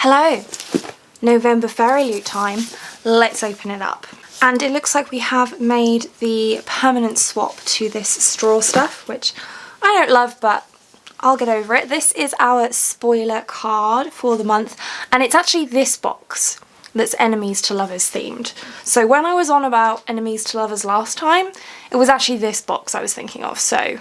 Hello, November Fairyloot time. Let's open it up. And it looks like we have made the permanent swap to this straw stuff, which I don't love, but I'll get over it. This is our spoiler card for the month, and it's actually this box that's enemies to lovers themed. So when I was on about enemies to lovers last time, it was actually this box I was thinking of, so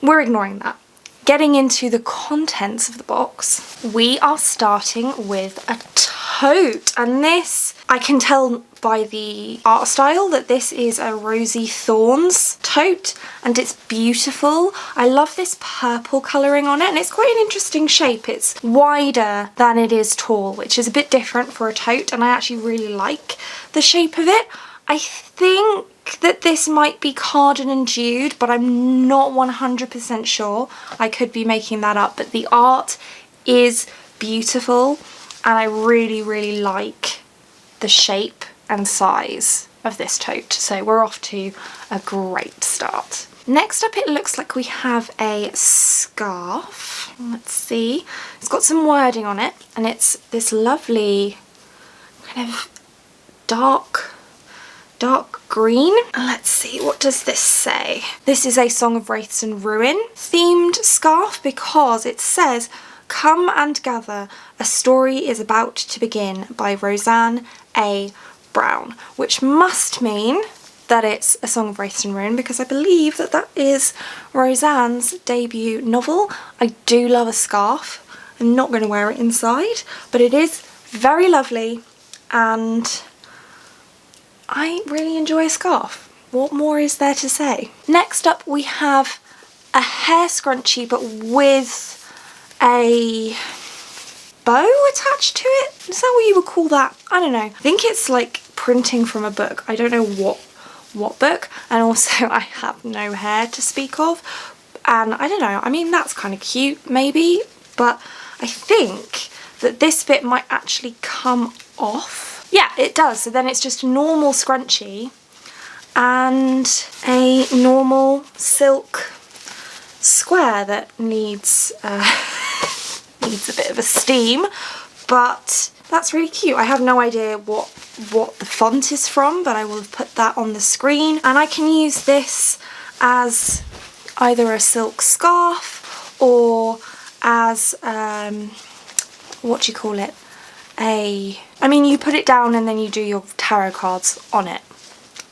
we're ignoring that. Getting into the contents of the box, we are starting with a tote, and this, I can tell by the art style that this is a Rosy Thorns tote, and it's beautiful. I love this purple colouring on it, and it's quite an interesting shape. It's wider than it is tall, which is a bit different for a tote, and I actually really like the shape of it. I think that this might be Cardin and Jude, but I'm not 100% sure. I could be making that up, but the art is beautiful, and I really like the shape and size of this tote. So we're off to a great start. Next up, it looks like we have a scarf. Let's see. It's got some wording on it, and it's this lovely kind of dark green. Let's see, what does this say? This is a Song of Wraiths and Ruin themed scarf because it says, "Come and gather, a story is about to begin" by Roseanne A. Brown, which must mean that it's a Song of Wraiths and Ruin because I believe that that is Roseanne's debut novel. I do love a scarf. I'm not going to wear it inside, but it is very lovely and I really enjoy a scarf. What more is there to say? Next up, we have a hair scrunchie, but with a bow attached to it. Is that what you would call that? I don't know. I think it's like printing from a book. I don't know what book. And also I have no hair to speak of. And I don't know. I mean, that's kind of cute maybe, but I think that this bit might actually come off. Yeah, it does. So then it's just a normal scrunchie and a normal silk square that needs needs a bit of a steam, but that's really cute. I have no idea what the font is from, but I will have put that on the screen, and I can use this as either a silk scarf or as what do you call it? I mean, you put it down and then you do your tarot cards on it,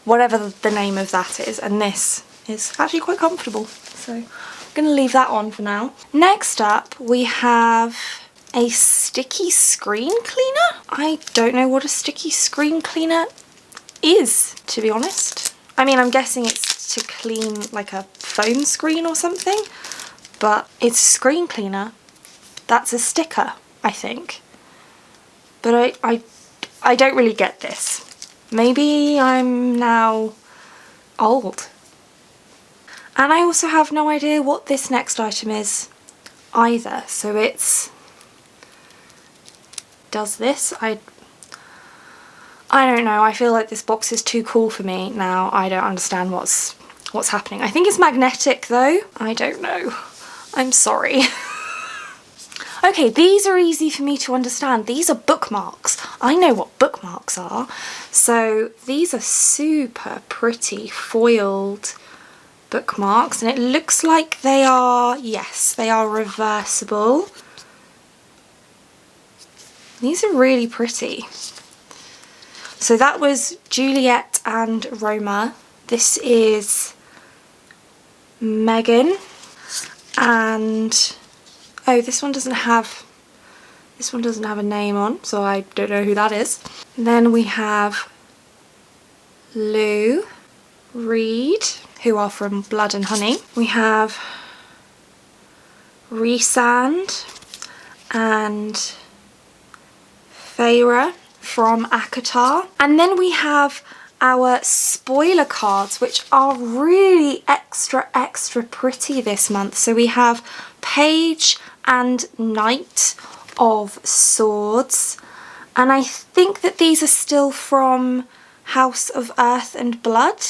whatever the name of that is, and this is actually quite comfortable, so I'm going to leave that on for now. Next up, we have a sticky screen cleaner. I don't know what a sticky screen cleaner is, to be honest. I mean, I'm guessing it's to clean like a phone screen or something, but it's a screen cleaner. That's a sticker, I think. But I don't really get this. Maybe I'm now old. And I also have no idea what this next item is either. So does this? I don't know. I feel like this box is too cool for me now. I don't understand what's happening. I think it's magnetic though. I don't know. I'm sorry. Okay, these are easy for me to understand. These are bookmarks. I know what bookmarks are. So these are super pretty foiled bookmarks, and it looks like they are, yes, they are reversible. These are really pretty. So that was Juliet and Roma. This is Megan, and oh, this one doesn't have a name on, so I don't know who that is. And then we have Lou, Reed, who are from Blood and Honey. We have Rhysand and Feyre from ACOTAR. And then we have our spoiler cards, which are really extra pretty this month. So we have Page and Knight of Swords, and I think that these are still from House of Earth and Blood,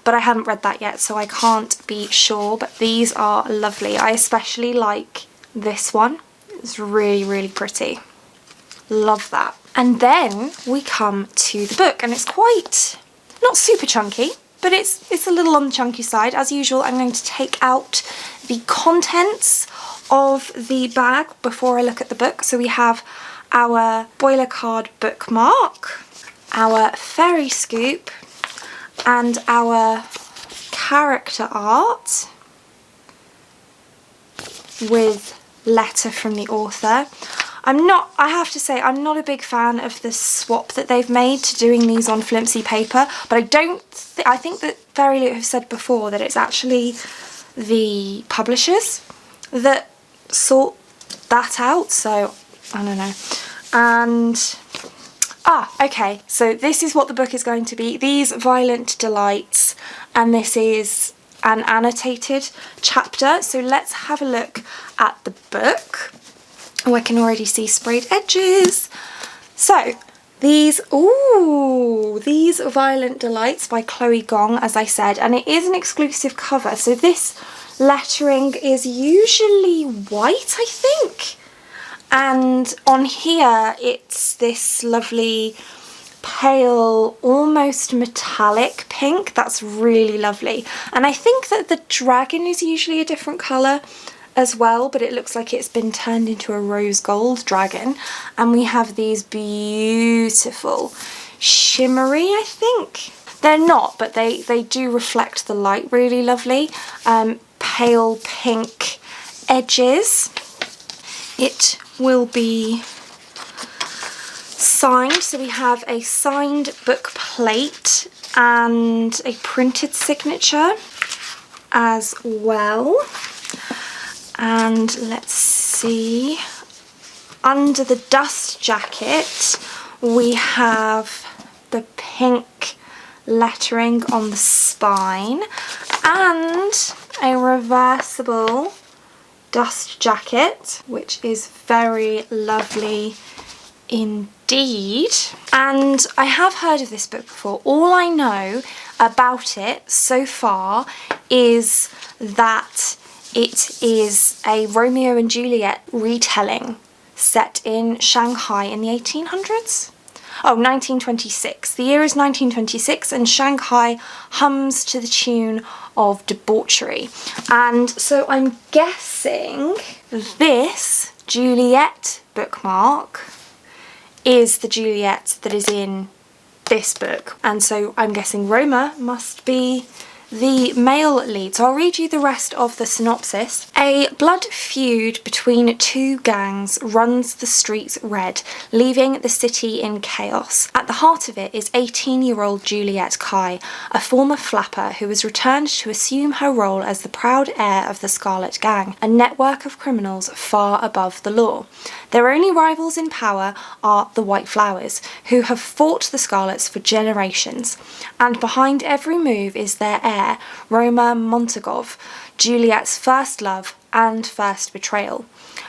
but I haven't read that yet, so I can't be sure, but these are lovely. I especially like this one. It's really pretty. Love that. And then we come to the book, and it's quite, not super chunky, but it's a little on the chunky side. As usual, I'm going to take out the contents of the bag before I look at the book. So we have our boiler card bookmark, our fairy scoop, and our character art with letter from the author. I have to say, I'm not a big fan of the swap that they've made to doing these on flimsy paper, but I think that Fairyloot have said before that it's actually the publishers that sort that out, so I don't know. And okay, so this is what the book is going to be. These Violent Delights, and this is an annotated chapter. So let's have a look at the book. Oh, I can already see sprayed edges. So these Violent Delights by Chloe Gong, as I said, and it is an exclusive cover. So this lettering is usually white, I think. And on here, it's this lovely pale, almost metallic pink. That's really lovely. And I think that the dragon is usually a different colour as well, but it looks like it's been turned into a rose gold dragon. And we have these beautiful shimmery, I think. They're not, but they do reflect the light really lovely. Pale pink edges. It will be signed, so we have a signed book plate and a printed signature as well. And let's see, under the dust jacket we have the pink lettering on the spine and a reversible dust jacket, which is very lovely indeed. And I have heard of this book before. All I know about it so far is that it is a Romeo and Juliet retelling set in Shanghai in the 1800s. Oh, 1926. The year is 1926 and Shanghai hums to the tune of debauchery. And so I'm guessing this Juliet bookmark is the Juliet that is in this book. And so I'm guessing Roma must be the male lead. So I'll read you the rest of the synopsis. A blood feud between two gangs runs the streets red, leaving the city in chaos. At the heart of it is 18-year-old Juliet Kai, a former flapper who has returned to assume her role as the proud heir of the Scarlet Gang, a network of criminals far above the law. Their only rivals in power are the White Flowers, who have fought the Scarlets for generations. And behind every move is their heir, Roma Montagov, Juliet's first love and first betrayal.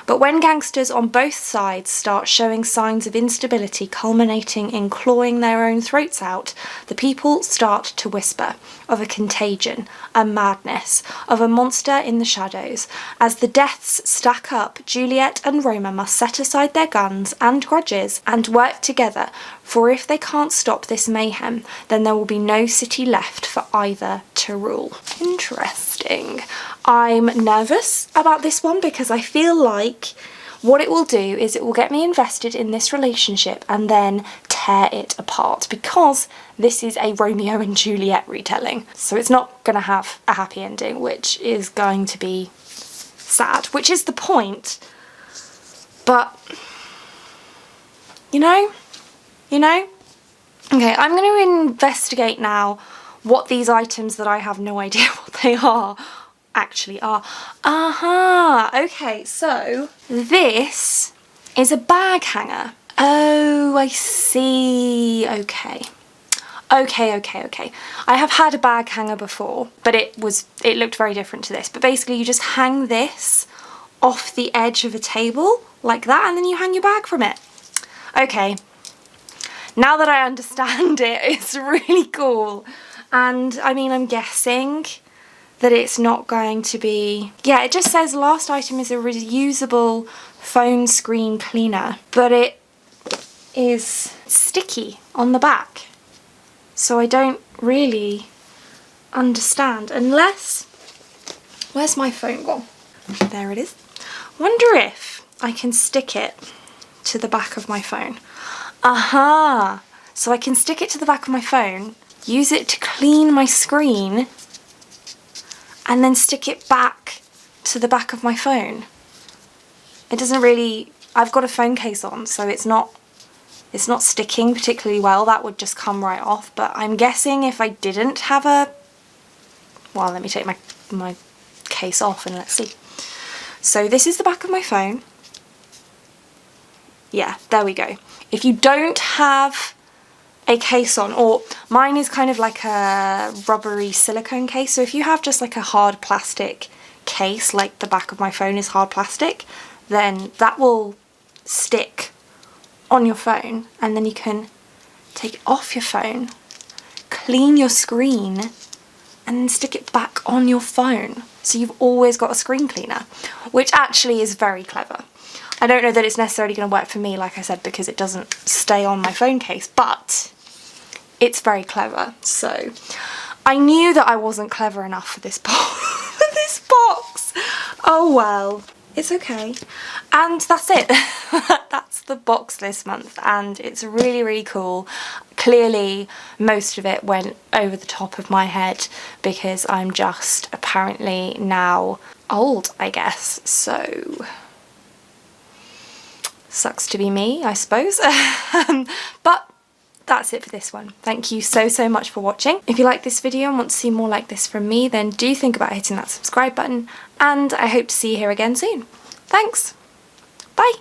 But when gangsters on both sides start showing signs of instability culminating in clawing their own throats out, the people start to whisper of a contagion, a madness, of a monster in the shadows. As the deaths stack up, Juliet and Roma must set aside their guns and grudges and work together, for if they can't stop this mayhem, then there will be no city left for either to rule. Interesting. I'm nervous about this one because I feel like what it will do is it will get me invested in this relationship and then tear it apart, because this is a Romeo and Juliet retelling. So it's not going to have a happy ending, which is going to be sad, which is the point. But, you know? Okay, I'm going to investigate now what these items that I have no idea what they are actually are. Okay, so this is a bag hanger. Oh, I see. Okay. I have had a bag hanger before, but it looked very different to this. But basically you just hang this off the edge of a table like that, and then you hang your bag from it. Okay. Now that I understand it, it's really cool. And I mean, I'm guessing that it's not going to be... Yeah, it just says last item is a reusable phone screen cleaner. But is sticky on the back. So I don't really understand, unless... Where's my phone gone? There it is. Wonder if I can stick it to the back of my phone. Aha! So I can stick it to the back of my phone, use it to clean my screen, and then stick it back to the back of my phone. It doesn't really... I've got a phone case on, so it's not sticking particularly well. That would just come right off. But I'm guessing if I didn't have a... Well, let me take my case off and let's see. So this is the back of my phone. Yeah, there we go. If you don't have a case on, or mine is kind of like a rubbery silicone case, so if you have just like a hard plastic case, like the back of my phone is hard plastic, then that will stick on your phone, and then you can take it off your phone, clean your screen, and then stick it back on your phone. So you've always got a screen cleaner, which actually is very clever. I don't know that it's necessarily going to work for me, like I said, because it doesn't stay on my phone case, but it's very clever. So I knew that I wasn't clever enough for this box. Oh well, it's okay. And that's it. That's the box this month, and it's really, really cool. Clearly most of it went over the top of my head because I'm just apparently now old, I guess. So sucks to be me, I suppose. But that's it for this one. Thank you so much for watching. If you like this video and want to see more like this from me, then do think about hitting that subscribe button, and I hope to see you here again soon. Thanks. Bye.